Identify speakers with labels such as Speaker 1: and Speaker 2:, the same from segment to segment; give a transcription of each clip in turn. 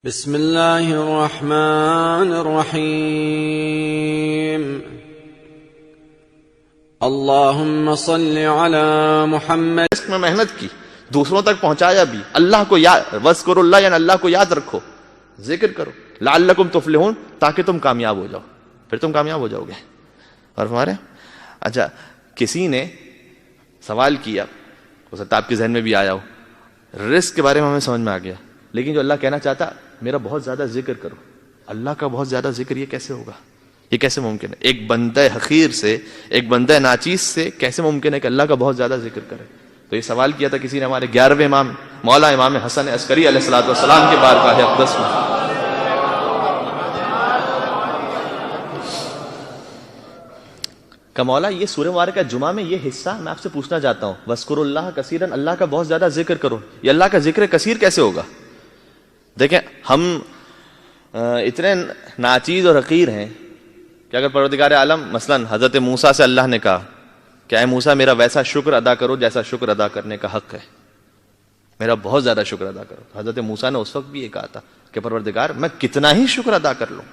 Speaker 1: بسم اللہ الرحمن الرحیم اللہم صل علی محمد.
Speaker 2: اس میں محنت کی، دوسروں تک پہنچایا بھی، اللہ کو یاد، وذکروا اللہ یعنی اللہ کو یاد رکھو، ذکر کرو، لعلکم تفلحون تاکہ تم کامیاب ہو جاؤ، پھر تم کامیاب ہو جاؤ گے. اور ہمارے اچھا کسی نے سوال کیا، ہو سکتا ہے آپ کے ذہن میں بھی آیا ہو، رزق کے بارے میں ہمیں سمجھ میں آ گیا، لیکن جو اللہ کہنا چاہتا میرا بہت زیادہ ذکر کرو، اللہ کا بہت زیادہ ذکر، یہ کیسے ہوگا؟ یہ کیسے ممکن ہے؟ ایک بندہ حقیر سے، ایک بندہ ناچیز سے کیسے ممکن ہے کہ اللہ کا بہت زیادہ ذکر کرے؟ تو یہ سوال کیا تھا کسی نے ہمارے 11ویں امام مولا امام حسن عسکری علیہ الصلوۃ والسلام کے بارگاہ اقدس میں. کہ مولا یہ سورہ مبارکہ جمعہ میں یہ حصہ میں آپ سے پوچھنا چاہتا ہوں، وذکروا اللہ کثیرا، اللہ کا بہت زیادہ ذکر کرو، یہ اللہ کا ذکر کثیر کیسے ہوگا؟ دیکھیں ہم اتنے ناچیز اور حقیر ہیں کہ اگر پروردگار عالم مثلا حضرت موسیٰ سے اللہ نے کہا کہ اے موسیٰ میرا ویسا شکر ادا کرو جیسا شکر ادا کرنے کا حق ہے، میرا بہت زیادہ شکر ادا کرو. حضرت موسیٰ نے اس وقت بھی یہ کہا تھا کہ پروردگار میں کتنا ہی شکر ادا کر لوں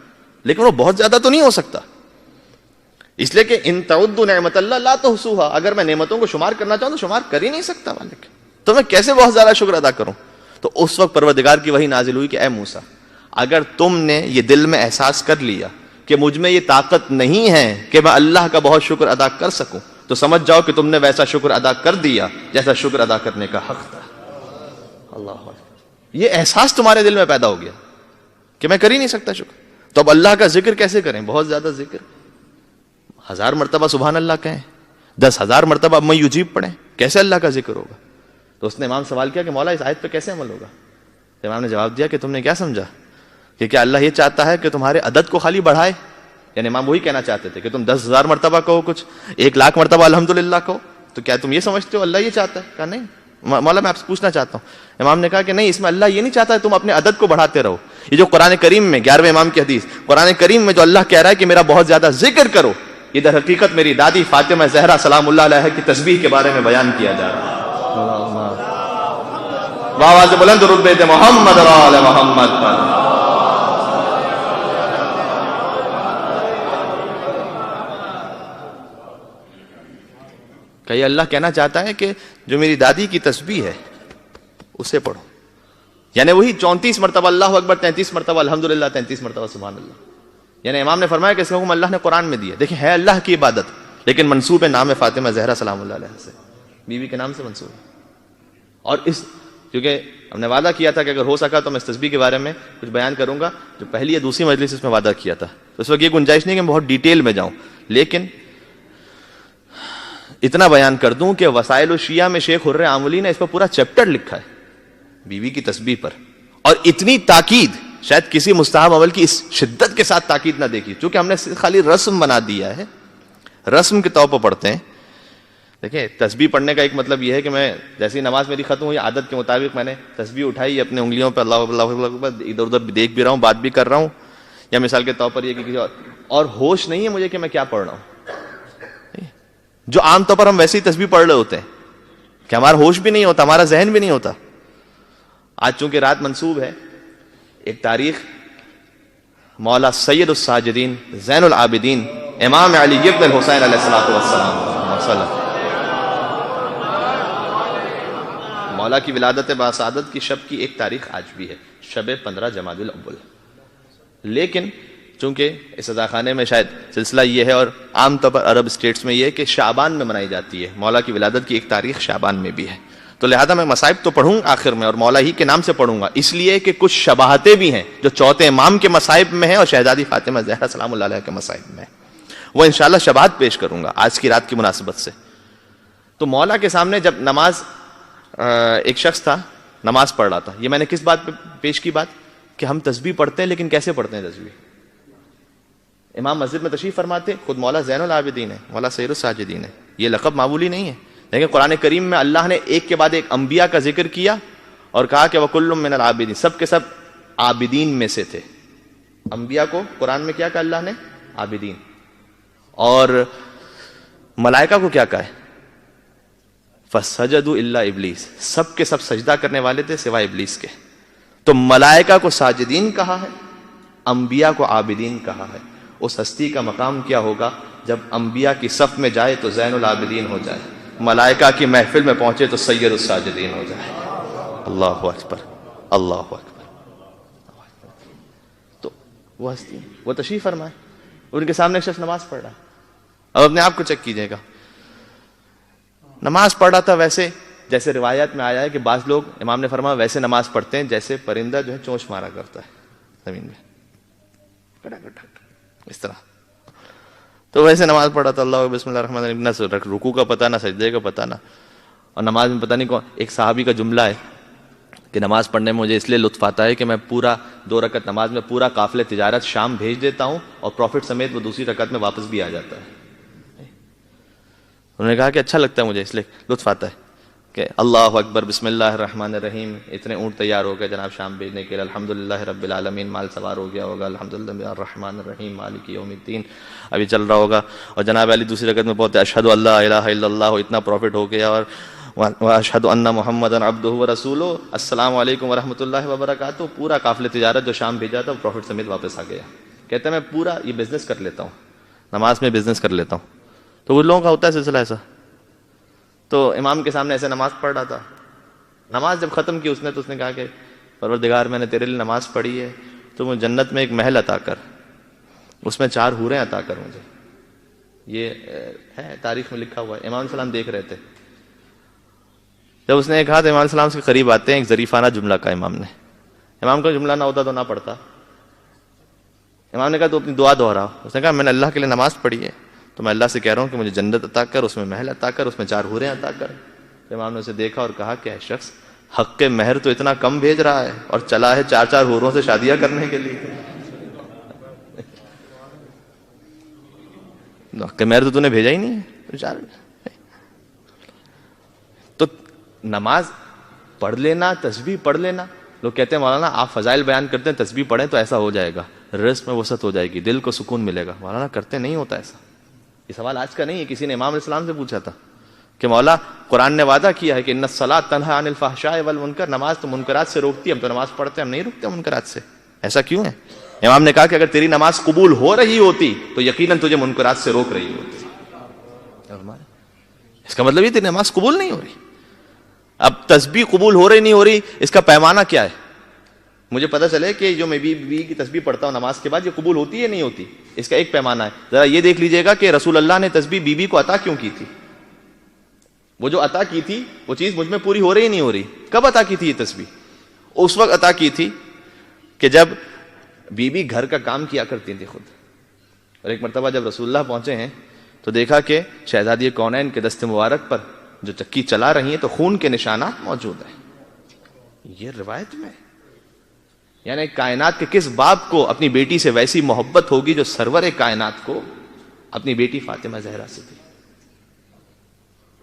Speaker 2: لیکن وہ بہت زیادہ تو نہیں ہو سکتا، اس لیے کہ ان تعدوا نعمت اللہ لا تحصوها، اگر میں نعمتوں کو شمار کرنا چاہوں تو شمار کر ہی نہیں سکتا مالک، تو میں کیسے بہت زیادہ شکر ادا کروں؟ تو اس وقت پروردگار کی وحی نازل ہوئی کہ اے موسیٰ اگر تم نے یہ دل میں احساس کر لیا کہ مجھ میں یہ طاقت نہیں ہے کہ میں اللہ کا بہت شکر ادا کر سکوں، تو سمجھ جاؤ کہ تم نے ویسا شکر ادا کر دیا جیسا شکر ادا کرنے کا حق تھا. اللہ اکبر، یہ احساس تمہارے دل میں پیدا ہو گیا کہ میں کر ہی نہیں سکتا شکر. تو اب اللہ کا ذکر کیسے کریں؟ بہت زیادہ ذکر، 1000 مرتبہ سبحان اللہ کہیں، 10,000 مرتبہ میں یجیب پڑھیں، کیسے اللہ کا ذکر ہوگا؟ تو اس نے امام سوال کیا کہ مولا اس آیت پہ کیسے عمل ہوگا؟ تو امام نے جواب دیا کہ تم نے کیا سمجھا کہ کیا اللہ یہ چاہتا ہے کہ تمہارے عدد کو خالی بڑھائے؟ یعنی امام وہی کہنا چاہتے تھے کہ تم 10,000 مرتبہ کہو، کچھ 1,00,000 مرتبہ الحمدللہ کہو، تو کیا تم یہ سمجھتے ہو اللہ یہ چاہتا ہے؟ کہا نہیں مولا میں آپ سے پوچھنا چاہتا ہوں. امام نے کہا کہ نہیں، اس میں اللہ یہ نہیں چاہتا ہے تم اپنے عدد کو بڑھاتے رہو. یہ جو قرآن کریم میں 11ویں امام کی حدیث، قرآن کریم میں جو اللہ کہہ رہا ہے کہ میرا بہت زیادہ ذکر کرو، یہ در حقیقت میری دادی فاطمہ زہرا سلام اللہ علیہ کی تسبیح کے بارے میں بیان کیا جا رہا ہے. آواز بلند رتبے تھے محمد اور آل محمد پر. کہ یہ اللہ کہنا چاہتا ہے کہ جو میری دادی کی تسبیح ہے اسے پڑھو، یعنی وہی 34 مرتبہ اللہ اکبر، 33 مرتبہ الحمدللہ، 33 مرتبہ سبحان اللہ. یعنی امام نے فرمایا کہ اس کا حکم اللہ نے قرآن میں دیا. دیکھیں ہے اللہ کی عبادت لیکن منسوب ہے نام فاطمہ زہرا سلام اللہ علیہ سے، بیوی کے نام سے منسوب ہے. اور اس کیونکہ ہم نے وعدہ کیا تھا کہ اگر ہو سکا تو میں اس تسبیح کے بارے میں کچھ بیان کروں گا، جو پہلی یا دوسری مجلس اس میں وعدہ کیا تھا، تو اس وقت یہ گنجائش نہیں کہ میں بہت ڈیٹیل میں جاؤں، لیکن اتنا بیان کر دوں کہ وسائل الشیعہ میں شیخ حر عاملی نے اس پر پورا چیپٹر لکھا ہے بیوی کی تسبیح پر، اور اتنی تاکید شاید کسی مستحب عمل کی اس شدت کے ساتھ تاکید نہ دیکھی، چونکہ ہم نے خالی رسم بنا دیا ہے، رسم کے طور پر پڑھتے ہیں. دیکھیں تسبیح پڑھنے کا ایک مطلب یہ ہے کہ میں جیسی نماز میری ختم ہوئی عادت کے مطابق میں نے تسبیح اٹھائی اپنے انگلیوں پہ، اللہ اللہ اکبر، ادھر ادھر دیکھ بھی رہا ہوں، بات بھی کر رہا ہوں، یا مثال کے طور پر یہ کہ کسی اور ہوش نہیں ہے مجھے کہ میں کیا پڑھ رہا ہوں، جو عام طور پر ہم ویسے ہی تسبیح پڑھ رہے ہوتے ہیں کہ ہمارا ہوش بھی نہیں ہوتا، ہمارا ذہن بھی نہیں ہوتا. آج چونکہ رات منسوب ہے، ایک تاریخ مولا سید الساجدین زین العابدین امام علی ابن الحسین علیہ الصلوۃ والسلام مولا کی ولادت باسعادت کی شب کی ایک تاریخ آج بھی ہے، شب 15 جمادی الاول. لیکن چونکہ اس عزاخانے میں شاید سلسلہ یہ ہے اور عام طور پر عرب اسٹیٹس میں یہ ہے کہ شعبان میں منائی جاتی ہے، مولا کی ولادت کی ایک تاریخ شعبان میں بھی ہے، تو لہذا میں مصائب تو پڑھوں آخر میں اور مولا ہی کے نام سے پڑھوں گا، اس لیے کہ کچھ شباہتیں بھی ہیں جو چوتھے امام کے مصائب میں ہیں اور شہزادی فاطمہ زہرا سلام اللہ علیہ کے مصائب میں، وہ انشاءاللہ شباہت پیش کروں گا آج کی رات کی مناسبت سے. تو مولا کے سامنے جب نماز ایک شخص تھا نماز پڑھ رہا تھا، یہ میں نے کس بات پہ پیش کی بات کہ ہم تسبیح پڑھتے ہیں لیکن کیسے پڑھتے ہیں تسبیح؟ امام مسجد میں تشریف فرماتے، خود مولا زین العابدین ہے، مولا سید الساجدین ہے، یہ لقب معمولی نہیں ہے. لیکن قرآن کریم میں اللہ نے ایک کے بعد ایک انبیاء کا ذکر کیا اور کہا کہ وَكُلٌّ مِّنَ الْعَابِدِينَ، سب کے سب عابدین میں سے تھے. انبیاء کو قرآن میں کیا کہا اللہ نے؟ عابدین. اور ملائکہ کو کیا کہا ہے؟ فَسَجَدُوا إِلَّا إِبْلِيسَ، سب کے سب سجدہ کرنے والے تھے سوائے ابلیس کے. تو ملائکہ کو ساجدین کہا ہے، انبیاء کو عابدین کہا ہے. اس ہستی کا مقام کیا ہوگا جب انبیاء کی صف میں جائے تو زین العابدین ہو جائے، ملائکہ کی محفل میں پہنچے تو سید الساجدین ہو جائے. اللہ اکبر، اللہ اکبر. تو وہ ہستی، وہ تشریف فرمائے، ان کے سامنے ایک شخص نماز پڑھ رہا. اب اپنے آپ کو چیک کیجئے گا، نماز پڑھ رہا تھا ویسے جیسے روایات میں آیا ہے کہ بعض لوگ، امام نے فرمایا ویسے نماز پڑھتے ہیں جیسے پرندہ جو ہے چونچ مارا کرتا ہے زمین میں، اس طرح. تو ویسے نماز پڑھا تھا، اللہ بسم اللہ الرحمن الرحیم، نہ رکوع کا پتہ نہ سجدے کا پتہ نہ. اور نماز میں پتہ نہیں کون، ایک صحابی کا جملہ ہے کہ نماز پڑھنے میں مجھے اس لیے لطف آتا ہے کہ میں پورا 2 رکعت نماز میں پورا قافلے تجارت شام بھیج دیتا ہوں اور پروفٹ سمیت وہ دوسری رکعت میں واپس بھی آ جاتا ہے. انہوں نے کہا کہ اچھا لگتا ہے مجھے، اس لیے لطف آتا ہے کہ اللہ اکبر بسم اللہ الرحمن الرحیم، اتنے اونٹ تیار ہو گئے جناب شام بھیجنے کے لیے، الحمدللہ رب العالمین، مال سوار ہو گیا ہوگا، الحمدللہ الرحمن الرحیم مالک یوم الدین ابھی چل رہا ہوگا، اور جناب علی دوسری رکعت میں پہنچتے اشہد ان لا الہ الا اللہ، اتنا پروفٹ ہو گیا، اور واشہد ان محمدا عبدہ ورسولہ، السلام علیکم ورحمۃ اللہ وبرکاتہ. پورا قافلہ تجارت جو شام بھیجا تھا پروفٹ سمیت واپس آ گیا. کہتے ہیں میں پورا یہ بزنس کر لیتا ہوں، نماز میں بزنس کر لیتا ہوں. تو وہ لوگوں کا ہوتا ہے سلسلہ ایسا. تو امام کے سامنے ایسے نماز پڑھ رہا تھا. نماز جب ختم کی اس نے کہا کہ پروردگار میں نے تیرے لیے نماز پڑھی ہے تو مجھے جنت میں ایک محل عطا کر، اس میں 4 حوریں عطا کر مجھے. یہ ہے تاریخ میں لکھا ہوا ہے. امام السلام دیکھ رہے تھے. جب اس نے کہا تو امام السلام سے قریب آتے ہیں، ایک ظریفانہ جملہ کا امام نے. امام کا جملہ نہ ہوتا تو نہ پڑھتا. امام نے کہا تو اپنی دعا دہرا. اس نے کہا میں نے اللہ کے لیے نماز پڑھی ہے تو میں اللہ سے کہہ رہا ہوں کہ مجھے جنت عطا کر، اس میں محل عطا کر، اس میں 4 حوریں عطا کر. امام نے اسے دیکھا اور کہا کہ اے شخص، حق کے مہر تو اتنا کم بھیج رہا ہے اور چلا ہے 4 حوروں سے شادیاں کرنے کے لیے. حق کے مہر تو نے بھیجا ہی نہیں ہے. تو نماز پڑھ لینا، تسبیح پڑھ لینا. لوگ کہتے ہیں مولانا آپ فضائل بیان کرتے ہیں، تسبیح پڑھیں تو ایسا ہو جائے گا، رزق میں وسعت ہو جائے گی، دل کو سکون ملے گا. مولانا کرتے نہیں ہوتا ایسا. یہ سوال آج کا نہیں ہے، کسی نے امام علیہ السلام سے پوچھا تھا کہ مولا قرآن نے وعدہ کیا ہے کہ ان الصلاۃ تنہی عن الفحشاء والمنکر، نماز تو منکرات سے روکتی ہے، ہم تو نماز پڑھتے ہیں، ہم نہیں روکتے منکرات سے. ایسا کیوں ہے؟ امام نے کہا کہ اگر تیری نماز قبول ہو رہی ہوتی تو یقیناً تجھے منکرات سے روک رہی ہوتی. اس کا مطلب یہ تیری نماز قبول نہیں ہو رہی. اب تسبیح قبول ہو رہی نہیں ہو رہی، اس کا پیمانہ کیا ہے؟ مجھے پتہ چلے کہ جو میں بی کی تسبیح پڑھتا ہوں نماز کے بعد، یہ قبول ہوتی ہے نہیں ہوتی. اس کا ایک پیمانہ ہے. ذرا یہ دیکھ لیجئے گا کہ رسول اللہ نے تسبیح بی کو عطا کیوں کی تھی. وہ جو عطا کی تھی وہ چیز مجھ میں پوری ہو رہی نہیں ہو رہی. کب عطا کی تھی یہ تسبیح؟ اس وقت عطا کی تھی کہ جب بی گھر کا کام کیا کرتی تھی خود. اور ایک مرتبہ جب رسول اللہ پہنچے ہیں تو دیکھا کہ شہزادی کونین کے دست مبارک پر جو چکی چلا رہی ہیں تو خون کے نشانات موجود ہیں. یہ روایت میں، یعنی کائنات کے کس باپ کو اپنی بیٹی سے ویسی محبت ہوگی جو سرور کائنات کو اپنی بیٹی فاطمہ زہرا سے تھی.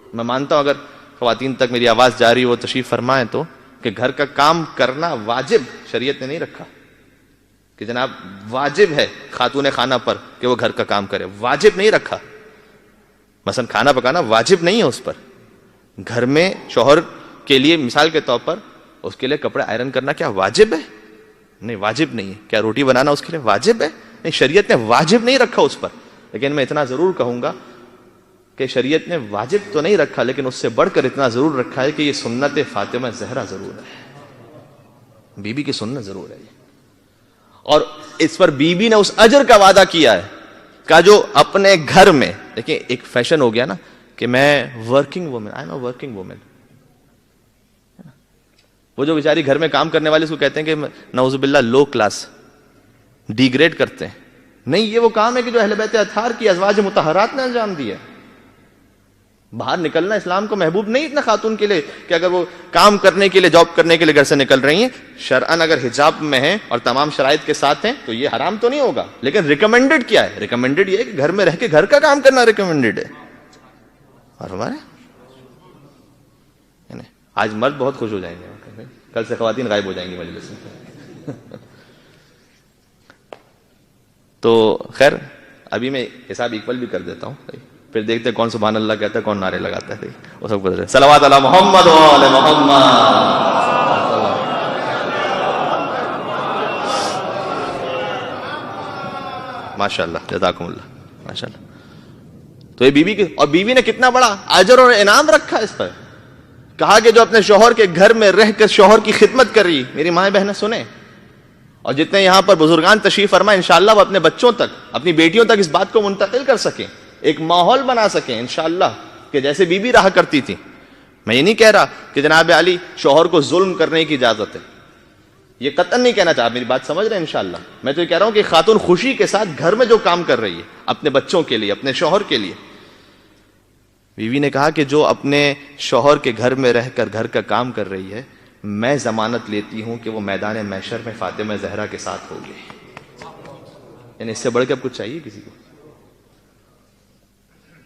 Speaker 2: میں مانتا ہوں اگر خواتین تک میری آواز جاری ہو، تشریف فرمائیں تو، کہ گھر کا کام کرنا واجب شریعت نے نہیں رکھا کہ جناب واجب ہے خاتون خانہ پر کہ وہ گھر کا کام کرے. واجب نہیں رکھا. مثلا کھانا پکانا واجب نہیں ہے اس پر. گھر میں شوہر کے لیے مثال کے طور پر اس کے لیے کپڑے آئرن کرنا کیا واجب ہے؟ نہیں، واجب نہیں ہے. کیا روٹی بنانا اس کے لیے واجب ہے؟ نہیں، شریعت نے واجب نہیں رکھا اس پر. لیکن میں اتنا ضرور کہوں گا کہ شریعت نے واجب تو نہیں رکھا، لیکن اس سے بڑھ کر اتنا ضرور رکھا ہے کہ یہ سنت فاطمہ زہرا ضرور ہے. بی بی کی سنت ضرور ہے. اور اس پر بی بی نے اس اجر کا وعدہ کیا ہے کہ جو اپنے گھر میں، دیکھیں ایک فیشن ہو گیا نا کہ میں working woman, I am a working woman. وہ جو بیچاری گھر میں کام کرنے والے اس کو کہتے ہیں کہ نعوذ باللہ لو کلاس، ڈی گریڈ کرتے ہیں. نہیں، یہ وہ کام ہے کہ جو اہل بیت اطہار کی ازواج مطہرات نے انجام دیا. باہر نکلنا اسلام کو محبوب نہیں اتنا خاتون کے لیے کہ اگر وہ کام کرنے کے لیے، جاب کرنے کے لیے گھر سے نکل رہی ہیں، شرعاً اگر حجاب میں ہیں اور تمام شرائط کے ساتھ ہیں تو یہ حرام تو نہیں ہوگا. لیکن ریکمینڈڈ کیا ہے؟ ریکمینڈڈ یہ ہے کہ گھر میں رہ کے گھر کا کام کرنا ریکمینڈڈ ہے. اور ہمارے آج مرد بہت خوش ہو جائیں گے، کل سے خواتین غائب ہو جائیں گی مجلس سے. تو خیر ابھی میں حساب ایکول بھی کر دیتا ہوں، پھر دیکھتے ہیں کون سبحان اللہ کہتا ہے، کون نعرے لگاتا ہے. وہ سب صلوات علی محمد و آل محمد. ماشاءاللہ جزاکم اللہ ماشاءاللہ. تو یہ بیوی کی، اور بیوی نے کتنا بڑا اجر اور انعام رکھا اس پر. کہا کہ جو اپنے شوہر کے گھر میں رہ کر شوہر کی خدمت کر رہی. میری ماں بہنیں سنیں، اور جتنے یہاں پر بزرگان تشریف فرمائے انشاءاللہ وہ اپنے بچوں تک، اپنی بیٹیوں تک اس بات کو منتقل کر سکیں، ایک ماحول بنا سکیں انشاءاللہ کہ جیسے بیوی رہا کرتی تھی. میں یہ نہیں کہہ رہا کہ جناب علی شوہر کو ظلم کرنے کی اجازت ہے، یہ قطعاً نہیں کہنا چاہتا، میری بات سمجھ رہے ہیں انشاءاللہ. میں تو یہ کہہ رہا ہوں کہ خاتون خوشی کے ساتھ گھر میں جو کام کر رہی ہے اپنے بچوں کے لیے، اپنے شوہر کے لیے. بیوی نے کہا کہ جو اپنے شوہر کے گھر میں رہ کر گھر کا کام کر رہی ہے، میں ضمانت لیتی ہوں کہ وہ میدان محشر میں فاطمہ زہرا کے ساتھ ہوگی. یعنی اس سے بڑھ کے اب کچھ چاہیے کسی کو؟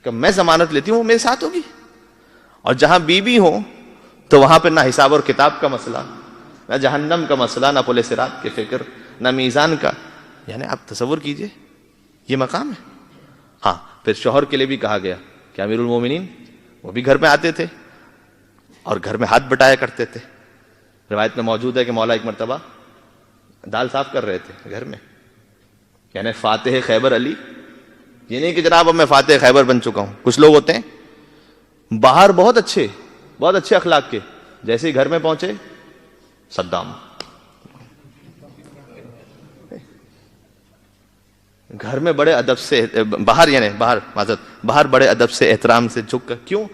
Speaker 2: کہ میں ضمانت لیتی ہوں وہ میرے ساتھ ہوگی. اور جہاں بیوی ہو تو وہاں پہ نہ حساب اور کتاب کا مسئلہ، نہ جہنم کا مسئلہ، نہ پل صراط کی فکر، نہ میزان کا. یعنی آپ تصور کیجئے یہ مقام ہے. ہاں پھر شوہر کے لیے بھی کہا گیا کہ امیر المومنین وہ بھی گھر میں آتے تھے اور گھر میں ہاتھ بٹایا کرتے تھے. روایت میں موجود ہے کہ مولا ایک مرتبہ دال صاف کر رہے تھے گھر میں. یعنی فاتح خیبر علی، یہ نہیں کہ جناب اب میں فاتح خیبر بن چکا ہوں. کچھ لوگ ہوتے ہیں باہر بہت اچھے اخلاق کے، جیسے ہی گھر میں پہنچے صدام. گھر میں بڑے ادب سے باہر بڑے ادب سے احترام سے جھک کر. کیوں؟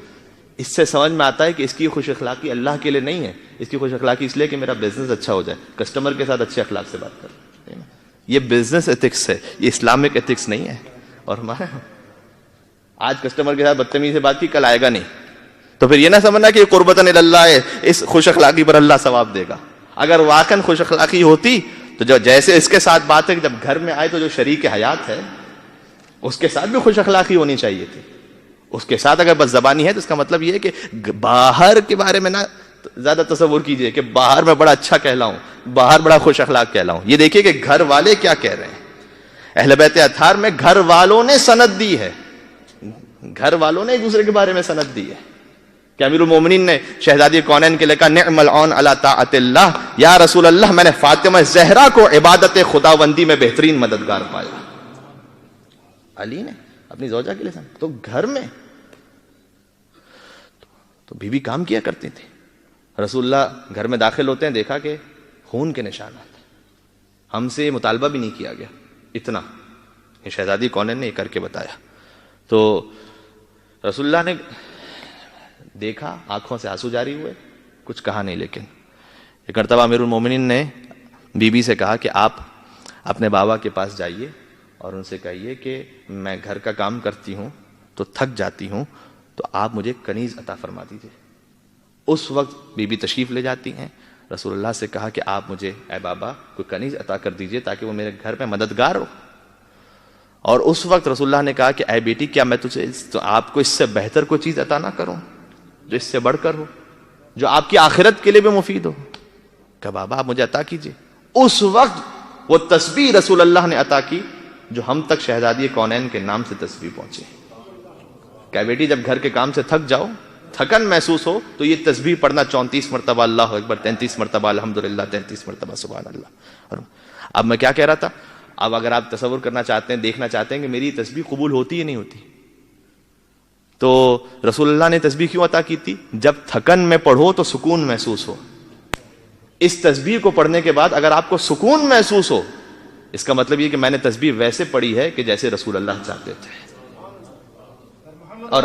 Speaker 2: اس سے سمجھ میں آتا ہے کہ اس کی خوش اخلاقی اللہ کے لیے نہیں ہے، اس کی خوش اخلاقی اس لیے کہ میرا بزنس اچھا ہو جائے، کسٹمر کے ساتھ اچھے اخلاق سے بات کر. یہ بزنس ایتھکس ہے، یہ اسلامک ایتھکس نہیں ہے. اور ہمارے آج کسٹمر کے ساتھ بدتمیزی سے بات کی، کل آئے گا نہیں، تو پھر یہ نہ سمجھنا کہ یہ قربتاً اللہ ہے، اس خوش اخلاقی پر اللہ ثواب دے گا. اگر واقعاً خوش اخلاقی ہوتی تو جو جیسے اس کے ساتھ بات ہے کہ جب گھر میں آئے تو جو شریک حیات ہے اس کے ساتھ بھی خوش اخلاقی ہونی چاہیے تھی. اس کے ساتھ اگر بس زبانی ہے تو اس کا مطلب یہ ہے کہ باہر کے بارے میں نہ زیادہ تصور کیجئے کہ باہر میں بڑا اچھا کہلاؤں، باہر بڑا خوش اخلاق کہلاؤں. یہ دیکھیے کہ گھر والے کیا کہہ رہے ہیں. اہل بیت اطہار میں گھر والوں نے سند دی ہے، گھر والوں نے ایک دوسرے کے بارے میں سند دی ہے کہ امیر المومنین نے شہزادی کونین کے لیے کہا نعم العون علی طاعت اللہ، یا رسول اللہ میں نے فاطمہ زہرا کو عبادت خداوندی میں بہترین مددگار پایا. علی نے اپنی زوجہ کے لیے سند. تو گھر میں تو بیوی کام کیا کرتی تھی. رسول اللہ گھر میں داخل ہوتے ہیں، دیکھا کہ خون کے نشانات. ہم سے مطالبہ بھی نہیں کیا گیا اتنا، یہ شہزادی کونین نے یہ کر کے بتایا. تو رسول اللہ نے دیکھا، آنکھوں سے آنسو جاری ہوئے، کچھ کہا نہیں. لیکن ایک مرتبہ امیر المومنین نے بی بی سے کہا کہ آپ اپنے بابا کے پاس جائیے اور ان سے کہیے کہ میں گھر کا کام کرتی ہوں تو تھک جاتی ہوں، تو آپ مجھے کنیز عطا فرما دیجیے. اس وقت بی بی تشریف لے جاتی ہیں. رسول اللہ سے کہا کہ آپ مجھے اے بابا کوئی کنیز عطا کر دیجیے تاکہ وہ میرے گھر میں مددگار ہو. اور اس وقت رسول اللہ نے کہا کہ اے بیٹی کیا میں تجھے آپ کو اس سے بہتر کوئی چیز عطا نہ کروں جو اس سے بڑھ کر ہو، جو آپ کی آخرت کے لیے بھی مفید ہو؟ کہ بابا آپ مجھے عطا کیجیے. اس وقت وہ تسبیح رسول اللہ نے عطا کی جو ہم تک شہزادی کونین کے نام سے تسبیح پہنچے. کہ بیٹی جب گھر کے کام سے تھک جاؤ، تھکن محسوس ہو، تو یہ تسبیح پڑھنا 34 مرتبہ اللہ اکبر، 33 مرتبہ الحمدللہ، 33 مرتبہ سبحان اللہ. اور اب میں کیا کہہ رہا تھا، اب اگر آپ تصور کرنا چاہتے ہیں، دیکھنا چاہتے ہیں کہ میری تسبیح قبول ہوتی یا نہیں ہوتی، تو رسول اللہ نے تسبیح کیوں عطا کی تھی؟ جب تھکن میں پڑھو تو سکون محسوس ہو. اس تسبیح کو پڑھنے کے بعد اگر آپ کو سکون محسوس ہو، اس کا مطلب یہ کہ میں نے تسبیح ویسے پڑھی ہے کہ جیسے رسول اللہ چاہتے تھے. اور